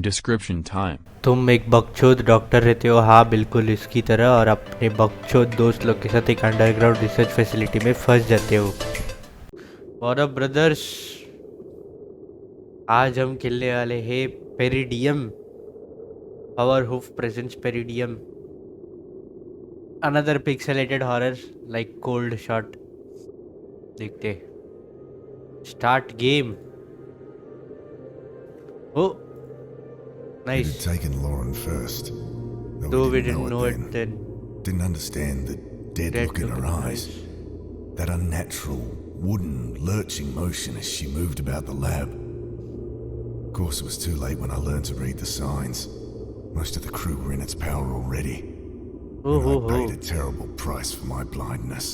description time. तुम एक बकचोद doctor रहते हो, हाँ बिल्कुल इसकी तरह, और अपने बकचोद दोस्त लोग के साथ एक अंडरग्राउंड रिसर्च फैसिलिटी में फंस जाते हो। और अब ब्रदर्स, आज हम खेलने वाले हैं Peridium, Powerhoof presents Peridium, another pixelated horror like cold shot. देखते, start game. Oh, nice. It had taken Lauren first, though we didn't know it then. Didn't understand the dead look in her eyes. That unnatural, wooden, lurching motion as she moved about the lab. Of course, it was too late when I learned to read the signs. Most of the crew were in its power already. And I paid a terrible price for my blindness.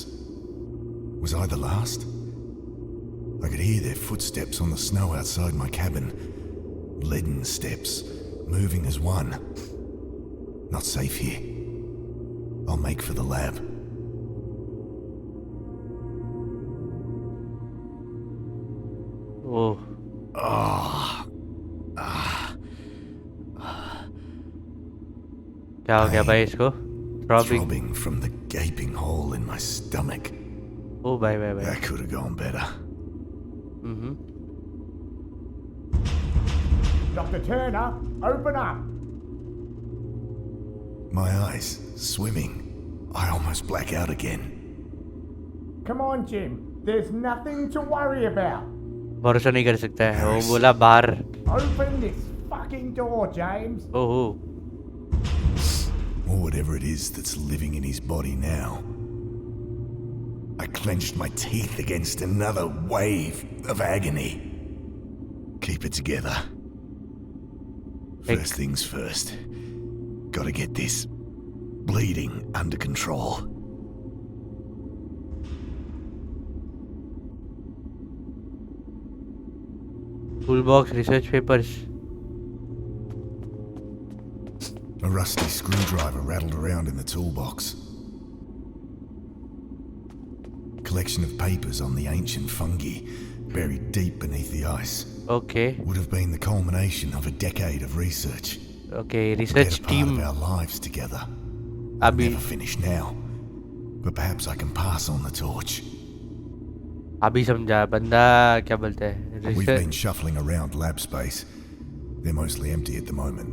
Was I the last? I could hear their footsteps on the snow outside my cabin. Leaden steps, moving as one. Not safe here. I'll make for the lab. Oh. क्या हो गया भाई इसको? Throbbing from the gaping hole in my stomach. Oh, bye. That could have gone better. Dr. Turner, open up! My eyes swimming. I almost black out again. Come on, Jim. There's nothing to worry about. भरोसा नहीं कर सकता है, वो बोला बाहर। Open this fucking door, James. Oh. Or whatever it is that's living in his body now. I clenched my teeth against another wave of agony. Keep it together. First things first. Gotta get this bleeding under control. Toolbox, research papers. A rusty screwdriver rattled around in the toolbox. Collection of papers on the ancient fungi buried deep beneath the ice. Okay. Would have been the culmination of a decade of research. Okay, research team. Part of our lives together. Abhi. Never finished now, but perhaps I can pass on the torch. अभी समझा बंदा क्या बोलते हैं। We've been shuffling around lab space. They're mostly empty at the moment.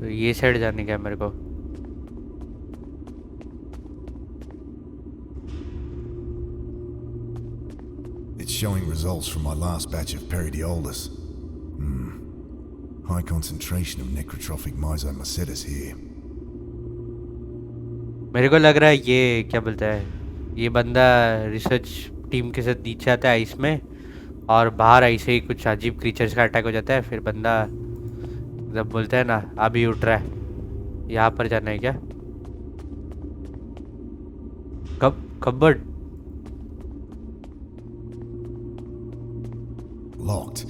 तो ये side जाने का है मेरे को। It's showing results from my last batch of Peridiolus. High concentration of necrotrophic myxomycetes here. मेरे को लग रहा है ये क्या बोलता है, ये बंदा रिसर्च टीम के साथ नीचे आता है इसमें, और बाहर ऐसे ही कुछ अजीब क्रीचर्स का अटैक हो जाता है, फिर बंदा जब बोलता है ना अभी उठ रहा है। यहाँ पर जाना है क्या? Cupboard Locked.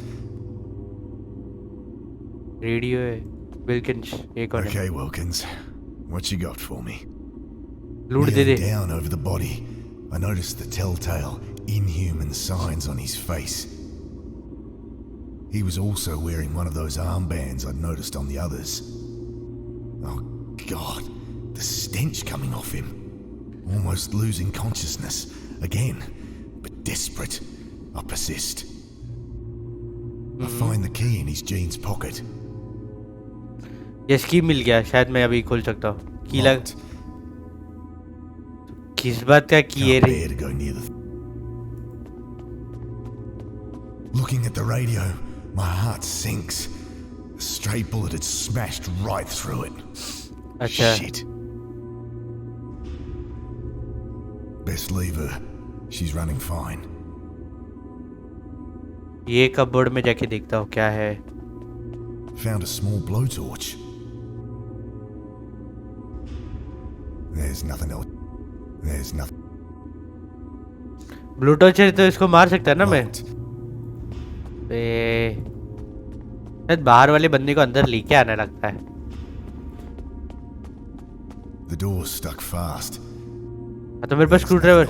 रेडियो है। विल्किंस एक और Okay, Wilkins. What you got for me? लूट दे दे। Down over the body, I noticed the telltale, inhuman signs on his face. He was also wearing one of those armbands I'd noticed on the others. Oh, God. The stench coming off him. Almost losing consciousness. Again. But desperate. I persist. I find the key in his jeans pocket. Yes की मिल गया, शायद मैं अभी खोल सकता हूँ। की लग किस बात का की है रे? Looking at the radio, my heart sinks. A stray bullet had smashed right through it. अच्छा। Shit. Best leave her. She's running fine. ये कपबोर्ड में जाके देखता हूँ क्या है। Found a small blowtorch. There's nothing else. There's nothing. Bluetooth है तो इसको मार सकता है ना मैं? शायद बाहर वाले बंदे को अंदर लेके आने लगता है। The door's stuck fast. तो मेरे पास screwdriver.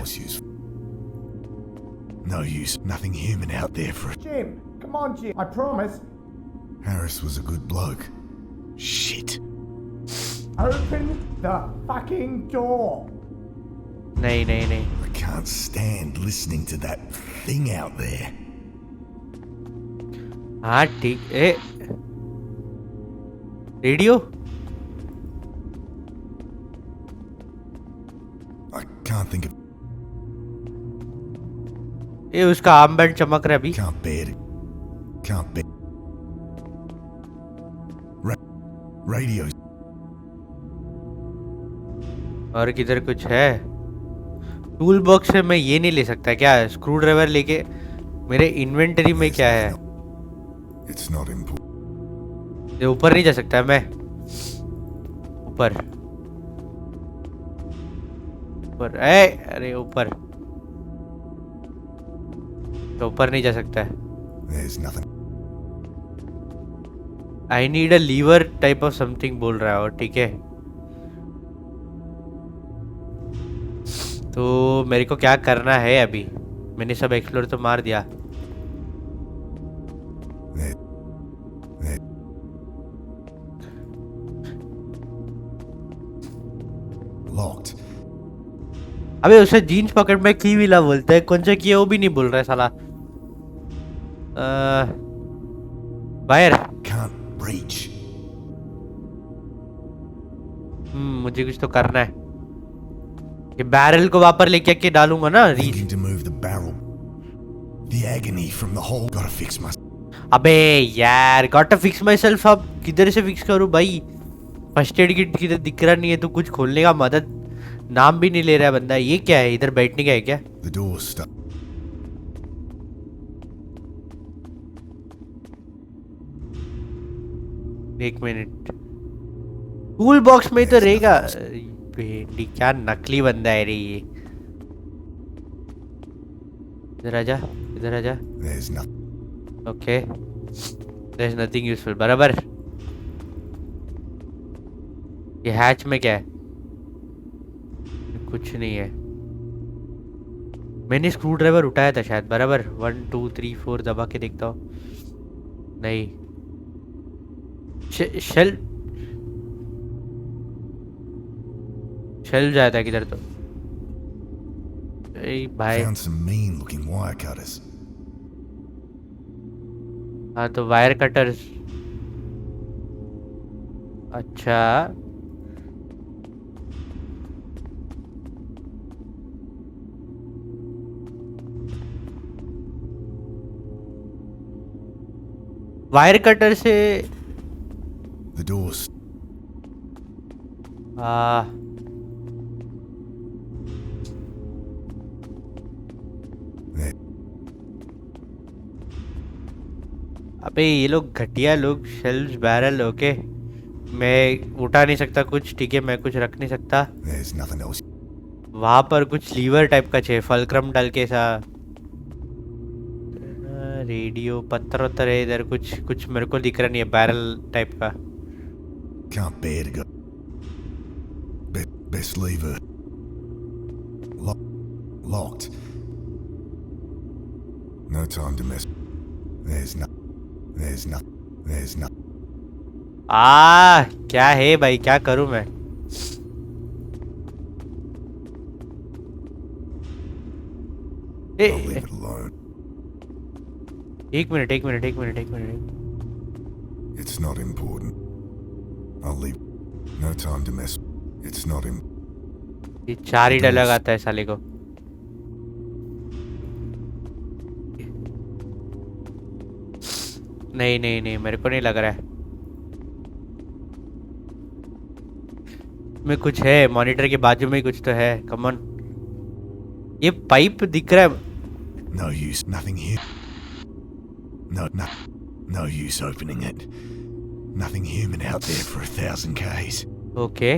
No use. Nothing human out there for it. Jim, Come on, Jim. I promise. Harris was a good bloke. Shit. Open the fucking door. नहीं नहीं नहीं I can't stand listening to that thing out there. हाँ ठीक ए radio I can't think of. ये उसका arm band चमक रहा है अभी Can't bear it. Can't bear. Radio. और किधर कुछ है टूल बॉक्स से मैं ये नहीं ले सकता क्या स्क्रू ड्राइवर लेके मेरे इन्वेंटरी में क्या है It's not important. ये ऊपर नहीं जा सकता मैं ऊपर ऊपर अरे ऊपर तो ऊपर नहीं जा सकता है There's nothing. I need a lever type of something बोल रहा है और ठीक है तो मेरे को क्या करना है अभी मैंने सब एक्सप्लोर तो मार दिया There. Locked. अबे उसे जीन्स पॉकेट में की विला बोलता है कौन सा किया वो भी नहीं बोल रहा है साला बाहर Can't reach. मुझे कुछ तो करना है ये बैरल को वापस लेके आके डालूंगा ना reach Thinking to move the barrel. The agony from the hole. Gotta fix my. अबे यार got to fix myself अब किधर से फिक्स करूँ भाई फर्स्ट एड किट किधर दिख रहा नहीं है तो कुछ खोलने का मदद नाम भी नहीं ले रहा है बंदा ये क्या है इधर बैठने का है क्या The door's stuck. एक मिनट टूल बॉक्स में तो रहेगा भेंडी क्या नकली बंदा है रे ये इधर आजा इधर आजा There's nothing. Okay there is nothing useful बराबर ये हैच में क्या है कुछ नहीं है मैंने स्क्रू ड्राइवर उठाया था शायद बराबर 1 2 3 4 दबा के देखता हूँ नहीं शेल शेल जाता है किधर तो ए भाई Found some mean-looking wire cutters. हाँ तो वायर कटर्स अच्छा वायर कटर से The door's. आ, There. अबे ये लोग घटिया लोग शेल्व्स बैरल ओके मैं उठा नहीं सकता कुछ ठीक है मैं कुछ रख नहीं सकता There's nothing else. वहां पर कुछ लीवर टाइप का चाहिए फलक्रम डाल के सा रेडियो पत्थर वत्थर है इधर कुछ कुछ मेरे को दिख रहा नहीं है बैरल टाइप का Can't bear to go. Best leave her. Locked. No time to mess. There's no. क्या है भाई क्या करूं मैं I'll leave it alone. एक minute It's not important. I'll leave. No time to mess. It's not important. ये चार ही dialogue आता है साले को नहीं मेरे को नहीं लग रहा है में कुछ है मॉनिटर के बाजू में कुछ तो है कम ऑन ये पाइप दिख रहा है No use. Nothing here. No use opening it. Nothing human out there for 1,000 Ks. Okay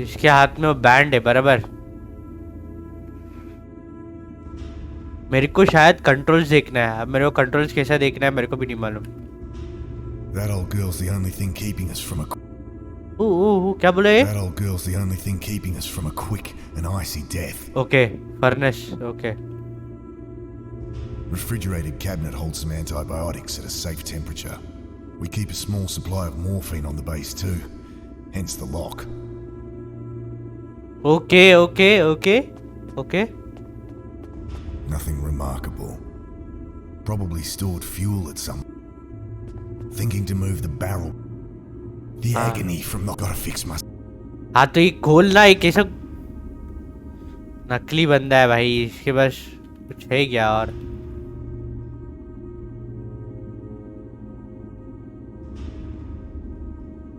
इसके हाथ में वो बैंड है बराबर मेरे को शायद कंट्रोल्स देखना है अब मेरे को कंट्रोल्स कैसा देखना है मेरे को भी नहीं मालूम That old girl's the only thing keeping us from a. क्या बोले ये? That old girl's the only thing keeping us from a quick and icy death. Okay, furnace, okay. Refrigerated cabinet holds some antibiotics at a safe temperature. We keep a small supply of morphine on the base too, hence the lock. Okay. Nothing remarkable. Probably stored fuel at some. Thinking to move the barrel. The agony from the... Gotta fix my... हाँ तो ये खोलना, ये कैसे नकली बंदा है भाई, इसके पास कुछ है क्या? और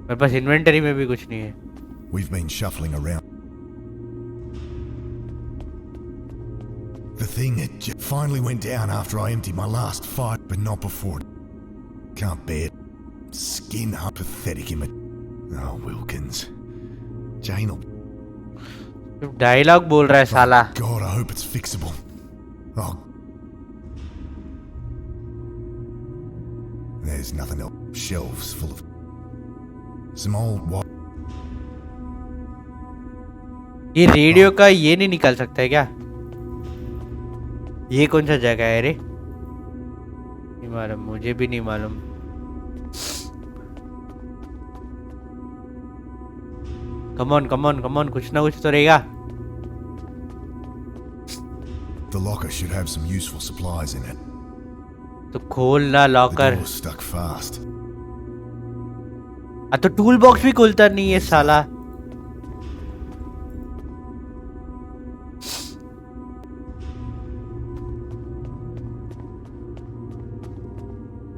मेरे पास इन्वेंटरी में भी कुछ नहीं है. We've been shuffling around. The thing that finally went down after I emptied my last fight, but not before. Can't bear it. Skin up, pathetic image. Oh, Wilkins. Jane will... dialogue बोल रहा है साला. God, I hope it's fixable. Oh. There's nothing else. Shelves full of... Some old... ये radio का ये नहीं निकाल सकता है क्या? ये कौन सा जगह है रे? नहीं मालूम, मुझे भी नहीं मालूम. कम ऑन, कुछ ना कुछ तो रहेगा. The locker should have some useful supplies in it. तो खोल ना The locker. door's stuck fast. तो टूल बॉक्स भी खुलता नहीं है साला.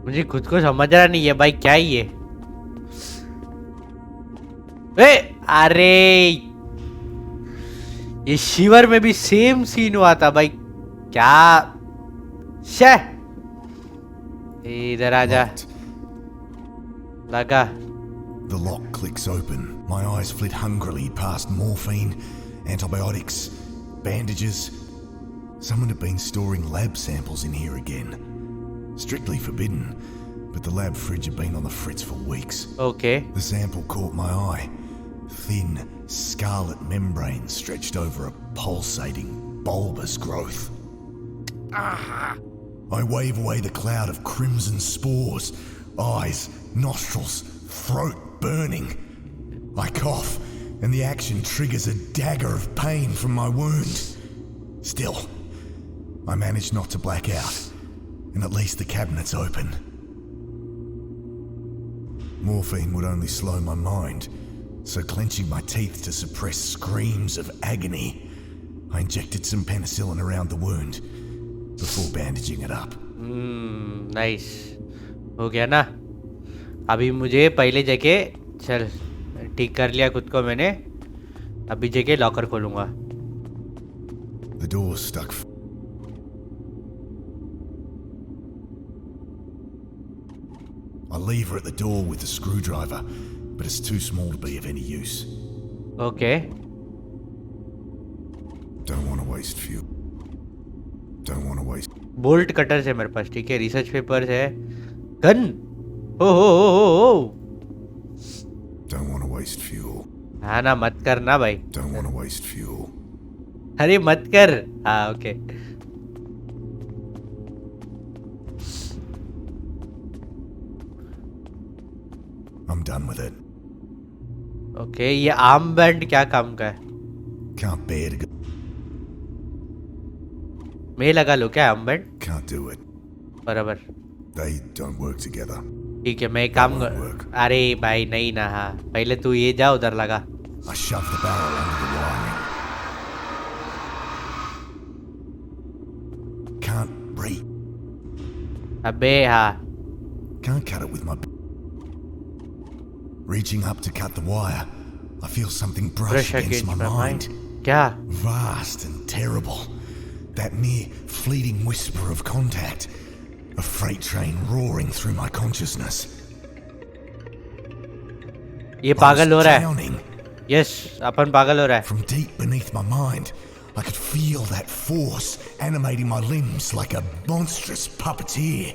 मुझे खुद को समझ रहा नहीं है भाई, क्या ही है अरे ये शिवर में भी सेम सीन हुआ था भाई. क्या शे, इधर आजा. लगा. The lock clicks open. My eyes flit hungrily past morphine, antibiotics, bandages. Someone had been storing lab samples in here again. Strictly forbidden, but the lab fridge had been on the fritz for weeks. Okay. The sample caught my eye. Thin, scarlet membrane stretched over a pulsating, bulbous growth. I wave away the cloud of crimson spores. Eyes, nostrils, throat burning. I cough, and the action triggers a dagger of pain from my wound. Still, I manage not to black out, and at least the cabinet's open. Morphine would only slow my mind, so clenching my teeth to suppress screams of agony, I injected some penicillin around the wound before bandaging it up. Nice हो गया ना. अभी मुझे पहले जगह चल ठीक कर लिया खुद को मैंने. अभी जगह लॉकर खोलूंगा. The door's stuck. I leave her at the door with the screwdriver, but it's too small to be of any use. Okay. Don't want to waste fuel. Don't want to waste. Bolt cutters है मेरे पास, ठीक है. Research papers है. Gun. Oh. Don't want to waste fuel. हाँ ना, मत करना भाई. Don't want to waste fuel. अरे मत कर. हाँ okay. I'm done with it. Okay, ये आर्म बैंड क्या काम का है? Can't bear to go. मैं लगा लो क्या arm band? Can't do it. बराबर. They don't work together. ठीक है, मैं एक काम That won't work. अरे भाई नहीं ना. हाँ पहले तू ये जा उधर लगा. I shove the barrel under the wiring. Can't breathe. अबे हाँ. Can't cut it with my... Reaching up to cut the wire, I feel something brush against my mind. क्या? Vast and terrible. That mere fleeting whisper of contact. A freight train roaring through my consciousness. ये पागल हो रहा है. Drowning. Yes, अपन पागल हो रहा है. From deep beneath my mind, I could feel that force animating my limbs like a monstrous puppeteer.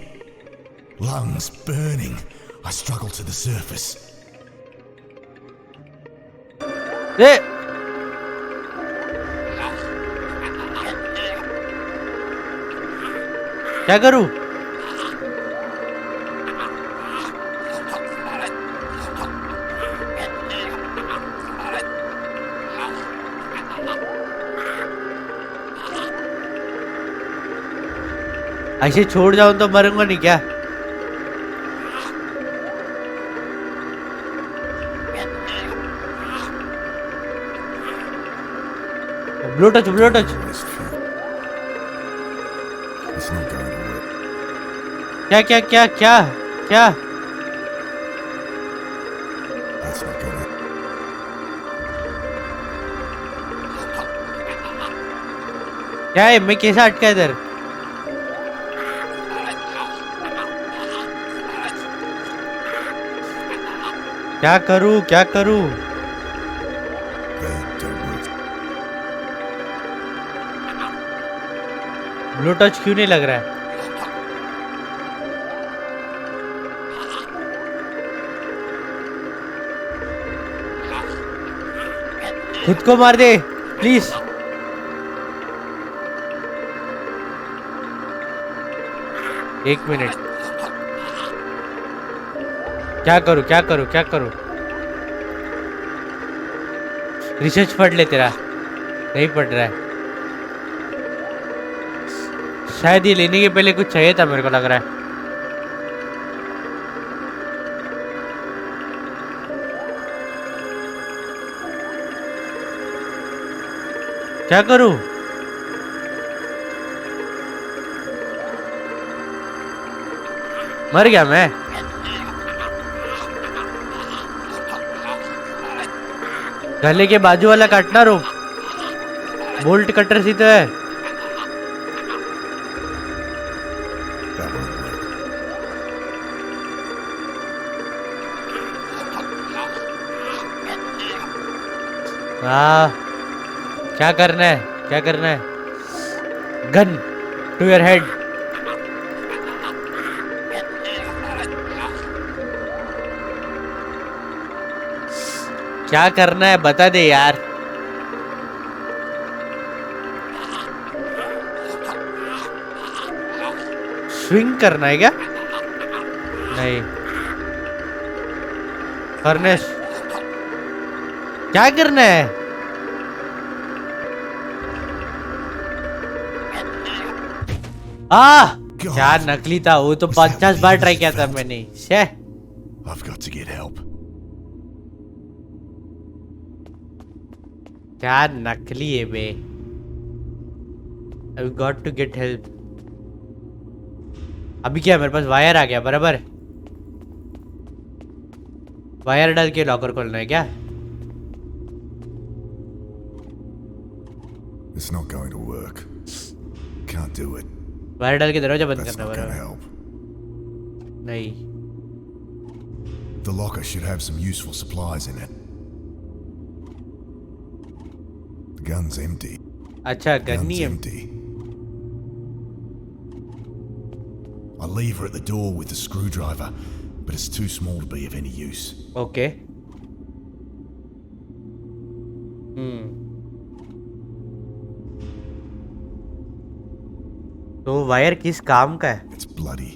Lungs burning, I struggled to the surface. ए क्या करूं? ऐसे छोड़ जाऊं तो मरूंगा नहीं क्या? Blue touch, blue touch. It's not going to work. क्या क्या क्या क्या क्या? That's not gonna. क्या है? मैं कैसा अटका इधर? क्या करूं, क्या करूं? They don't work. Blue touch क्यों नहीं लग रहा है? खुद को मार दे प्लीज। एक मिनट, क्या करूं, क्या करूं, क्या करूं? रिसर्च पढ़ ले तेरा, नहीं पढ़ रहा है। शायद ये लेने के पहले कुछ चाहिए था, मेरे को लग रहा है। क्या करूं? मर गया मैं। गले के बाजू वाला काटना रो, बोल्ट कटर सी तो है। That won't work. क्या करना है, क्या करना है? Gun to your head. क्या करना है बता दे यार। स्विंग करना है क्या? नहीं। फर्नेस क्या करना है? क्या नकली था वो तो 50 बार ट्राई किया था मैंने। I've got to get help. क्या नकली है बे। I've got to get help। अभी क्या मेरे पास वायर आ गया बराबर। वायर डाल के लॉकर खोलना है क्या? It's not going to work. Can't do it. Wire डाल के दरवाजा बंद That's करना not going to बराबर। help. नहीं। The locker should have some useful supplies in it. The gun's empty. अच्छा गन Gun's नहीं है। empty. I leave her at the door with the screwdriver, but it's too small to be of any use. Okay. तो wire किस काम का है? It's bloody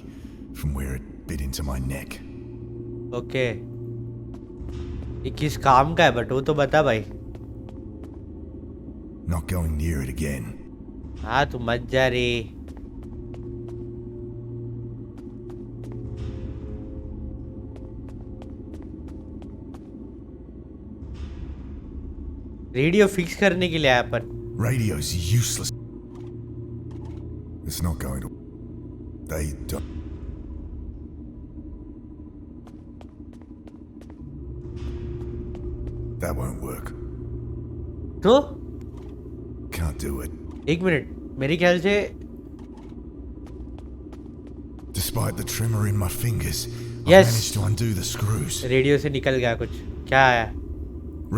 from where it bit into my neck. Okay, ये किस काम का है बट वो तो बता भाई। Not going near it again. हाँ तू मत जा रे। रेडियो फिक्स करने के लिए आया अपन। Radio's useless. It's not going to. They don't. That won't work. तो Can't do it. एक मिनट, मेरे ख्याल से Despite the tremor in my fingers, I Yes. managed to undo the screws. Radio से निकल गया कुछ। क्या आया?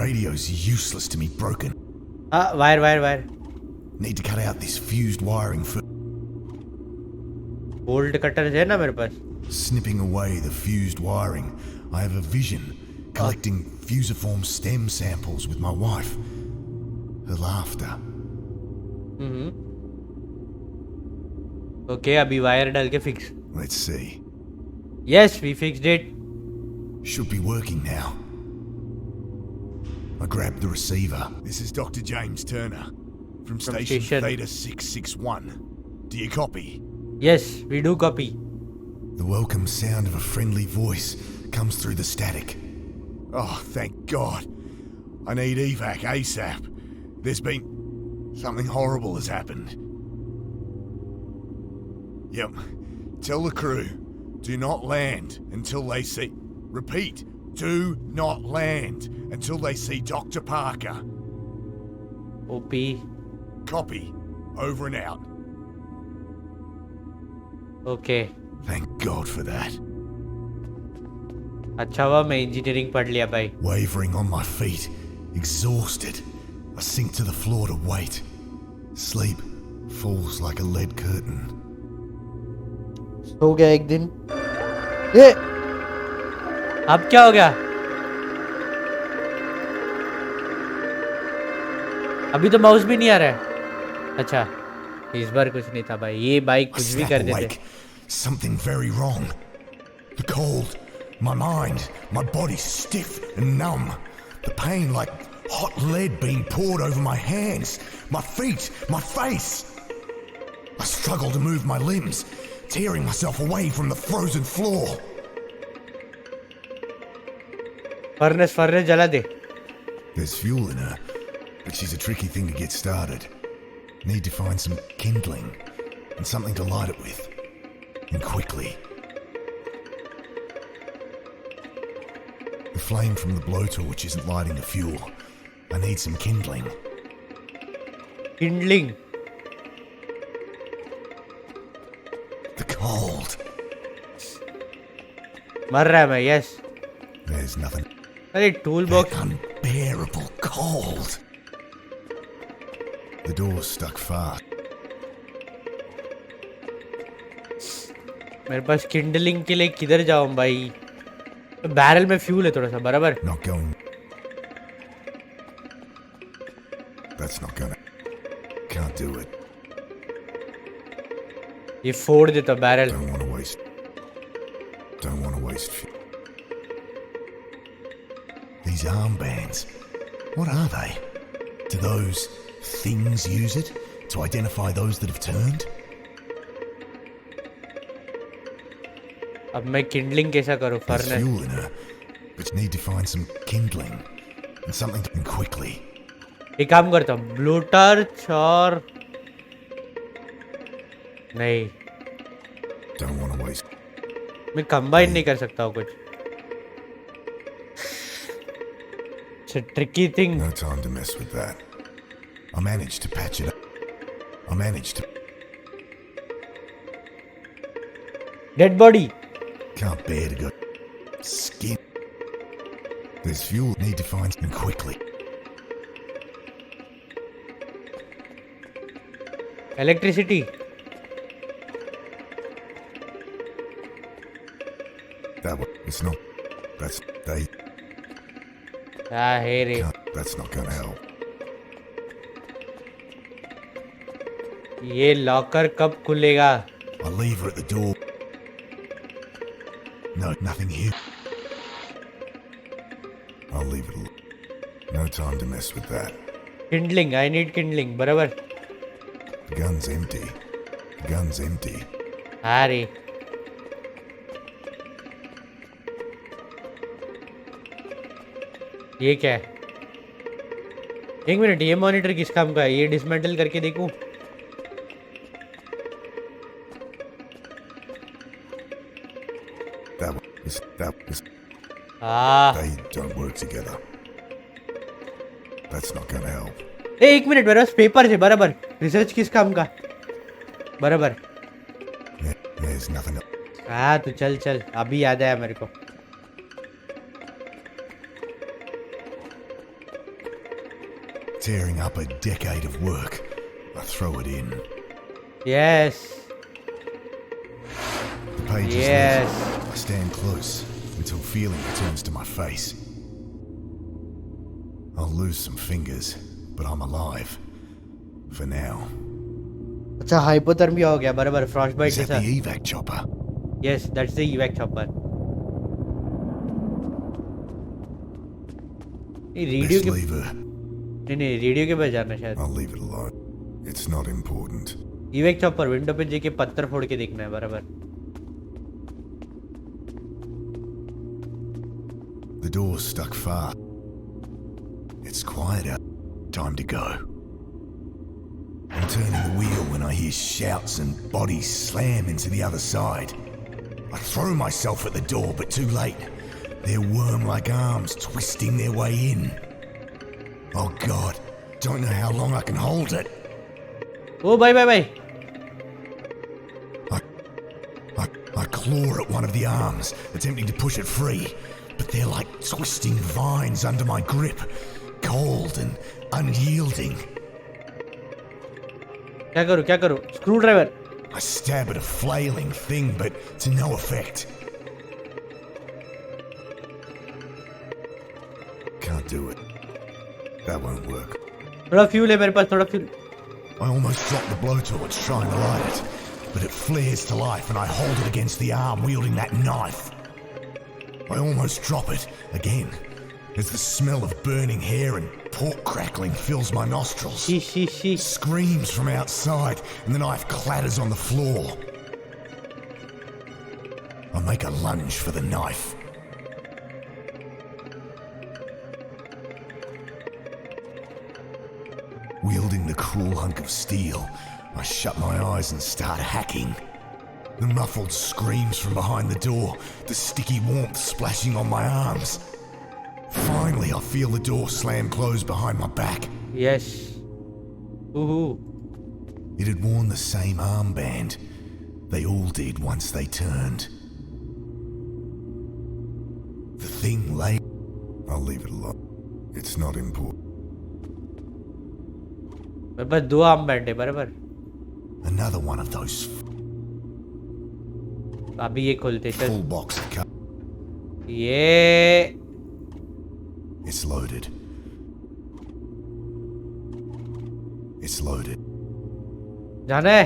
Radio's useless to me, broken. हाँ wire wire wire. Need to cut out this fused wiring for bolt cutter है ना मेरे पास। snipping away the fused wiring. I have a vision. collecting fusiform stem samples with my wife. Her laughter. Okay अभी wire डाल के fix. Let's see. Yes, we fixed it. Should be working now. I grabbed the receiver. This is Dr. James Turner from station Theta 661. Do you copy? Yes, we do copy. The welcome sound of a friendly voice comes through the static. Oh, thank God. I need evac ASAP. There's been... something horrible has happened. Yep. Tell the crew, do not land until they see... Repeat, do not land until they see Dr. Parker. OP. Copy. Over and out. Okay. Thank God for that. अच्छा हुआ मैं engineering पढ़ लिया भाई. Wavering on my feet, exhausted, I sink to the floor to wait. Sleep falls like a lead curtain. सो गया एक दिन. ये अब क्या हो गया? अभी तो माउस भी नहीं आ रहा है. अच्छा इस बार कुछ नहीं था भाई. ये बाइक कुछ भी कर देते. Something very wrong. The cold, my mind, my body stiff and numb. The pain like hot lead being poured over my hands, my feet, my face. I struggle to move my limbs, tearing myself away from the frozen floor. Furnace जला दे. There's fuel in her, but she's a tricky thing to get started. Need to find some kindling and something to light it with. And quickly. The flame from the blowtorch isn't lighting the fuel. I need some kindling. Kindling? The cold. मर रहा है मैं. Yes. There's nothing. अरे tool box. Unbearable cold. The door's stuck fast. मेरे पास Kindling के लिए किधर जाऊं भाई? बैरल में फ्यूल है थोड़ा सा. बराबर. Not going. That's not gonna. Can't do it. ये फोड़ देता barrel. Don't want to waste. Don't want to waste fuel. These armbands. What are they? Do those things use it to identify those that have turned? अब मैं Kindling कैसा करूं? There's fuel in her, but you need to find some kindling and something to quickly. एक काम करता हूँ. Blue torch और नहीं. Don't want to waste. मैं कंबाइन नहीं कर सकता हूँ कुछ. It's a tricky thing. No time to mess with that. I managed to patch it up. I managed to. Dead body. Can't bear to go. Skin. There's fuel. Need to find something quickly. Electricity. That one. It's not. That's they. Ah, hey रे. That's not gonna help. ये locker कब खुलेगा? I'll leave her at the door. No, nothing here. I'll leave it alone. No time to mess with that. Kindling. I need kindling. बराबर. The gun's empty. The gun's empty. हाँ रे. ये क्या है? एक मिनट. ये मॉनिटर किस काम का है? ये डिसमेंटल करके देखूं. That was. They don't work together. That's not gonna help. एक मिनट. मेरे पास पेपर है. बराबर. रिसर्च किस काम का? बराबर. There's nothing else. हाँ तो चल चल. अभी याद आया मेरे को. Tearing up a decade of work. I throw it in. Yes. The page is Yes. lit. I stand close until feeling returns to my face. I'll lose some fingers, but I'm alive. For now. अच्छा hypothermia हो गया बराबर frostbite Is that जैसा the evac chopper? Yes that's the evac chopper ये radio Best के leave her. नहीं radio के पास जाना शायद I'll leave it alone. It's not important. Evac chopper window पे जाके पत्थर फोड़ के देखना है बराबर The door's stuck fast. It's quiet out. Time to go. I'm turning the wheel when I hear shouts and bodies slam into the other side. I throw myself at the door, but too late. They're worm-like arms twisting their way in. Oh God, don't know how long I can hold it. ओ भाई I claw at one of the arms, attempting to push it free, but they're like twisting vines under my grip, cold and unyielding. क्या करूं screw driver I stab at a flailing thing, but to no effect. Can't do it. That won't work. थोड़ा fuel है मेरे पास थोड़ा fuel I almost drop the blowtorch trying to light it, but it flares to life and I hold it against the arm wielding that knife. I almost drop it again as the smell of burning hair and pork crackling fills my nostrils. She Screams from outside and the knife clatters on the floor. I make a lunge for the knife. Wielding the cruel hunk of steel, I shut my eyes and start hacking. The muffled screams from behind the door, the sticky warmth splashing on my arms. Finally, I feel the door slam close behind my back. Yes ओहो It had worn the same armband. They all did once they turned. The thing lay... I'll leave it alone. It's not important. मेरे पास दो arm band है बराबर Another one of those अभी ये खोलते चल full box of cup. ये It's loaded. It's loaded. जाना है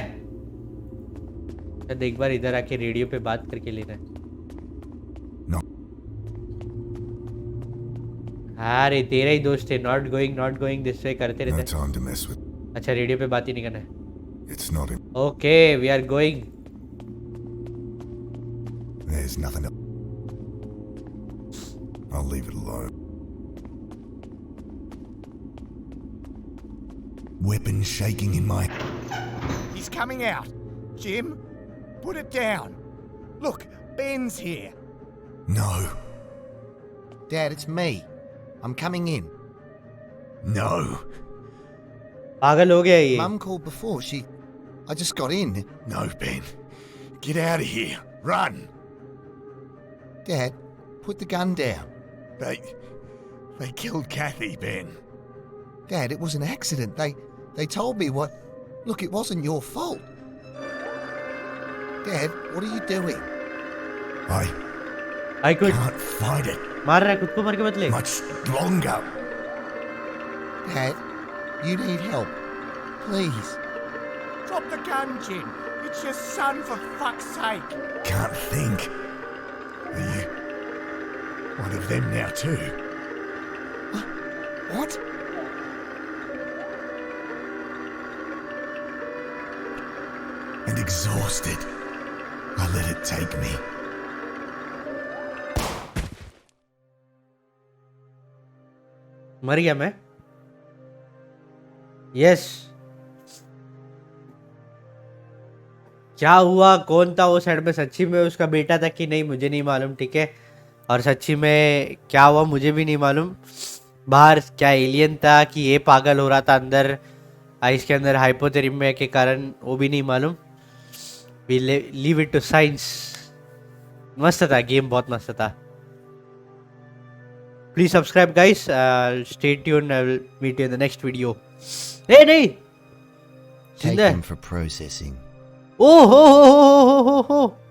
शायद एक बार इधर आके रेडियो पे बात करके लेना है No. अरे तेरा ही दोस्त है नॉट गोइंग दिस वे करते No रहते time to mess with. अच्छा रेडियो पे बात ही नहीं करना है It's not in. Okay we are going There's nothing else. I'll leave it alone. Weapon shaking in my... He's coming out. Jim, put it down. Look, Ben's here. No. Dad, it's me. I'm coming in. No. पागल हो गया ये Mum called before. I just got in. No, Ben. Get out of here. Run. Dad, put the gun down. They killed Kathy, Ben. Dad, it was an accident. They told me what... Look, it wasn't your fault. Dad, what are you doing? I quit Can't fight it मार रहा है खुद को मार के मत ले much longer. Dad, you need help. Please. Drop the gun, Jim. It's your son, for fuck's sake. Can't think. Are you one of them now too? What? And exhausted, I let it take me. मर गया मैं yes क्या हुआ कौन था वो side में सच्ची में उसका बेटा था कि नहीं मुझे नहीं मालूम ठीक है और सच्ची में क्या हुआ मुझे भी नहीं मालूम बाहर क्या एलियन था कि ये पागल हो रहा था अंदर आइस के अंदर हाइपोथेर्मिया के कारण वो भी नहीं मालूम we leave it to science मस्त था गेम बहुत मस्त था Please subscribe guys. Stay tuned. I will meet you in the next video. Hey, नहीं. Take जिंदा है. them for processing. Oh, ho, ho, ho, ho, ho, ho.